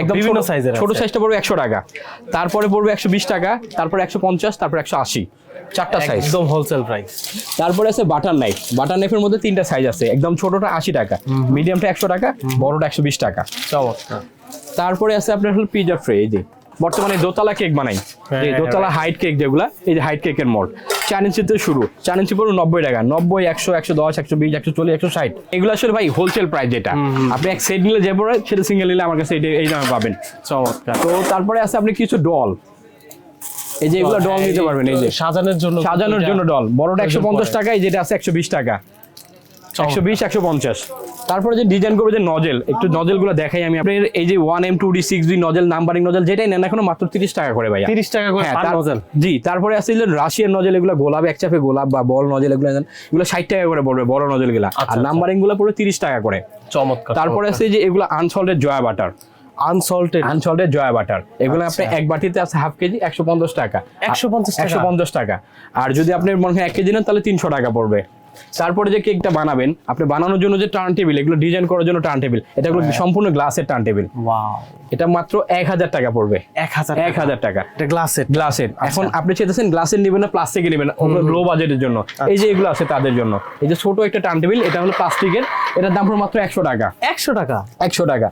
একদম বিভিন্ন সাইজের ছোট সাইজটা পড়বে 100 টাকা, তারপরে পড়বে 120 টাকা, তারপরে 150, তারপরে 180, চারটা সাইজ একদম হোলসেল প্রাইস। তারপরে আছে বাটার নাইফ। বাটার নাইফের মধ্যে তিনটা সাইজ আছে, একদম ছোটটা 80 টাকা, মিডিয়ামটা 100 টাকা, বড়টা 120 টাকা। চমৎকার। তারপরে আছে আপনার হলো পিজা ট্রে। এই যে বর্তমানে দোতলা কেক বানাই, এই দোতলা হাইট কেক যেগুলা, এই যে হাইট কেকের মোল্ড 4 ইঞ্চিতে শুরু, 4 ইঞ্চি পড়বে 90 টাকা, 90, 100, 110, 120, 140, 160। এগুলো আসলে ভাই হোলসেল প্রাইস, যেটা আপনি এক সেট নিলে যে পড়ে সেটা সিঙ্গেল নিলে আমার কাছে এই দামে পাবেন। চমৎকার। তো তারপরে আছে আপনি কিছু ডল, এই যে এগুলো ডল নিতে পারবেন, এই যে সাজানোর জন্য ডল, বড়টা 150 টাকা, এই যেটা আছে 120 টাকা, 120, 150। তারপরে যে ডিজাইন করবে যে নজেল, একটু নজেল গুলো দেখাই আমি আপনার। এই যে 1M 2D 6B nozzle, numbering nozzle, যেটাই নেন এখন মাত্র 30 টাকা করে ভাইয়া। 30 টাকা করে হ্যাঁ, পার নজেল। জি। তারপরে আছে যে রাশিয়ান নজেল, এগুলো গোলাপ, এক চাপে গোলাপ বা বল নজেল, এগুলো নেন, এগুলো 60 টাকা করে পড়বে বড় নজেল গুলা, আর নাম্বারিং গুলো পড়বে 30 টাকা করে। চমৎকার। তারপরে আছে যে এগুলো unsalted Jaya butter, unsalted Jaya butter, এগুলো আপনি এক বাটিতে আছে হাফ কেজি, 150 টাকা, 150 টাকা। আর যদি আপনি মনে হয় 1 কেজি নেন তাহলে 300 টাকা পড়বে। তারপরে যে কেকটা বানাবেন আপনি, বানানোর জন্য যে টার্ন টেবিল, এগুলো ডিজাইন করার জন্য টার্ন টেবিল, এটা হলো সম্পূর্ণ গ্লাসের টার্ন টেবিল। ওয়াও, এটা মাত্র 1000 টাকা পড়বে। 1000 টাকা এটা গ্লাসের। এখন আপনি চেয়েছেন গ্লাসের নেবেন না প্লাস্টিকের নেবেন, লো বাজেটের জন্য এই যে এগুলো আছে তাদের জন্য। এই যে ছোট একটা টার্ন টেবিল, এটা হলো প্লাস্টিকের, এটার দাম হলো মাত্র 100 টাকা। 100 টাকা। 100 টাকা।